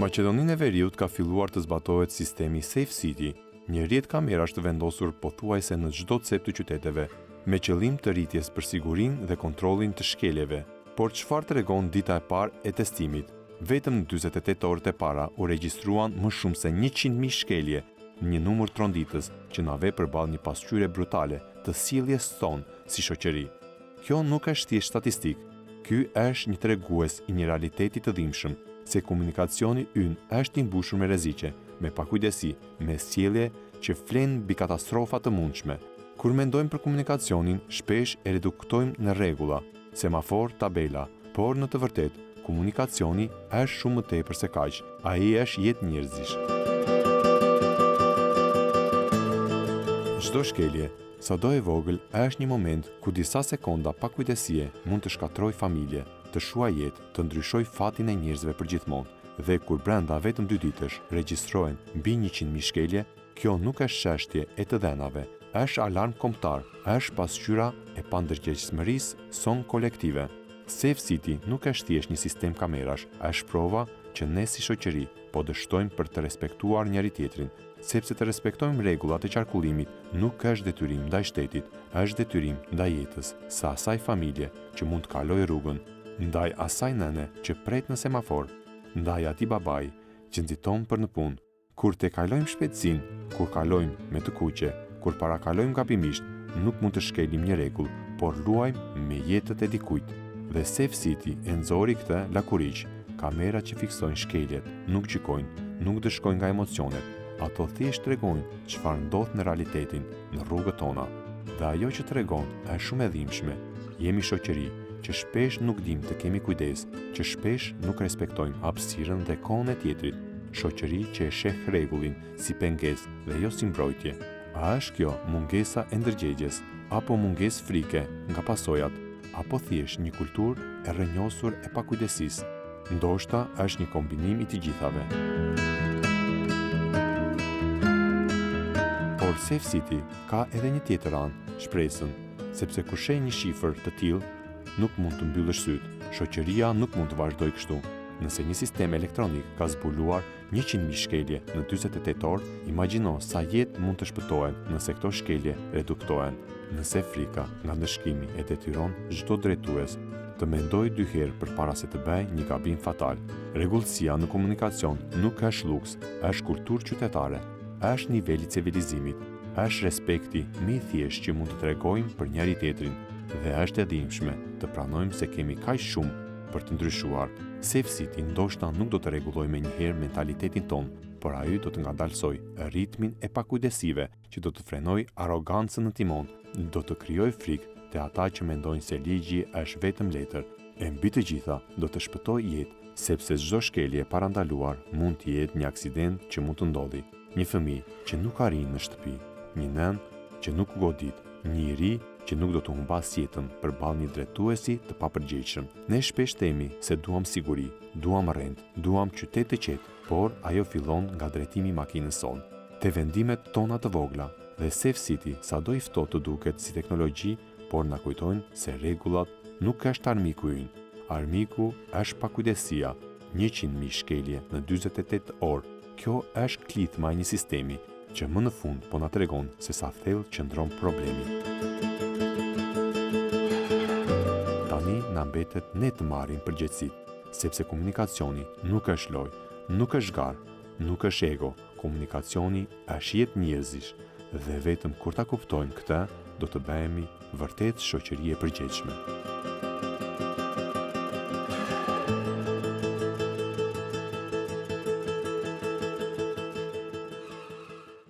Në Maqedoninë e Veriut ka filluar të zbatohet sistemi Safe City, një rrjet kamerash të vendosur pothuajse në çdo cep të qyteteve, me qëllim të rritjes për sigurinë dhe kontrollin të shkeljeve. Por çfarë tregon dita e parë e testimit? Vetëm në 48 orët e para u regjistruan më shumë se 100.000 shkelje, një numër tronditës që na ve përballë një pasqyrë brutale të sjelljes tonë si shoqëri. Kjo nuk është thjesht statistikë. Ky është një tregues i një realiteti të dhimbshëm, se komunikacioni ynë është i mbushur me rreziqe, me pakujdesi, me sjellje që flen mbi katastrofa të mundshme. Kur mendojmë për komunikacionin, shpesh e reduktojmë në rregulla, semafor, tabela, por në të vërtetë, komunikacioni është shumë më tepër se kaq. Ai është jetë njerëzish. Çdo shkelje, sado e vogël, është një moment ku disa sekonda pakujdesie mund të shkatrojë familje, të shuaj jetë, të ndryshoj fatin e njerëzve përgjithmonë, dhe kur brenda vetëm 2 ditësh regjistrohen mbi 100.000 shkelje, kjo nuk është çështje e të dhenave, është alarm kombëtar, është pasqyra e pandërgjegjësmërisë son kolektive. Safe City nuk është thjesht një sistem kamerash, është prova që ne si shoqëri po dështojmë për të respektuar njëri tjetrin, sepse të respektojmë rregullat e qarkullimit nuk është detyrim ndaj shtetit, është detyrim ndaj jetës së asaj familje që mund të kalojë rrugën, ndaj asaj nëne që pret në semafor, ndaj atij babai që nxiton për në punë. Kur te kalojmë shpejtësinë, kur kalojmë me të kuqe, kur parakalojmë gabimisht, nuk mund të shkelim një rregull, por luajmë me jetët e dikujt. Dhe Safe City e nxori këtë lakuriq, kamera që fiksojnë shkeljet, nuk gjykojnë, nuk dëshkojnë nga emocionet. Ato thjesht tregojnë çfarë ndodh në realitetin, në rrugët tona. Dhe ajo që tregon është shumë e dhimbshme. Jemi shoqëri që shpesh nuk dim të kemi kujdes, që shpesh nuk respektojmë hapësirën dhe kohën e tjetrit. Shoqëri që e sheh rregullin si pengesë dhe jo si mbrojtje. A është kjo mungesa e ndërgjegjes, apo mungesë frike nga pasojat, apo thjesht një kulturë e rrënjosur e pakujdesisë? Ndoshta është një kombinim i të gjithave. Por Safe City ka edhe një tjetër anë, shpresën, sepse kur sheh një shifër të tillë, nuk mund të mbyllësh syt. Shoqëria nuk mund të vazhdojë kështu. Nëse një sistem elektronik ka zbuluar 100.000 shkelje në 48 orë, imagjino sa jetë mund të shpëtohen nëse këto shkelje reduktohen. Nëse frika nga ndëshkimi e detyron çdo drejtues të mendojë 2 herë përpara se të bëjë një gabim fatal. Rregullsia në komunikacion nuk është luks, është kulturë qytetare, është niveli i civilizimit, është respekti më i thjeshtë që mund të tregojmë për njëri tjetrin, dhe është e dhimbshme të pranojmë se kemi kaq shumë për të ndryshuar. Safe City ndoshta nuk do të rregullojë me njëherë mentalitetin ton, por ai do të ngadalsojë ritmin e pakujdesive që do të frenojë arrogancën në timon, do të krijojë frikë te ata që mendojnë se ligji është vetëm letër, e mbi të gjitha do të shpëtojë jetë, sepse çdo shkelje e parandaluar mund të jetë një aksident që mund të ndodhi. Një fëmijë që nuk arrin në shtëpi, një nën që nuk godit, një i ri që nuk do të humbas jetën përballë një drejtuesi të papërgjegjshëm. Ne shpesh themi se duam siguri, duam rrend, duam qytet të qetë, por ajo fillon nga drejtimi i makinës sonë, te vendimet tona të vogla. Dhe Safe City, sado i ftohtë të duket si teknologji, por na kujtojnë se rregullat nuk është armiku ynë. Armiku është pakujdesia, 100.000 shkelje në 48 orë. Kjo është klithma e një sistemi që më në fund po na tregon se sa thellë qëndron problemi. Tani na mbetet ne të marrim përgjegjësitë, sepse komunikacioni nuk është lojë, nuk është garë, nuk është ego. Komunikacioni është jetë njerëzish, dhe vetëm kur ta kuptojmë këtë, do të bëhemi vërtet shoqëri e përgjegjshme.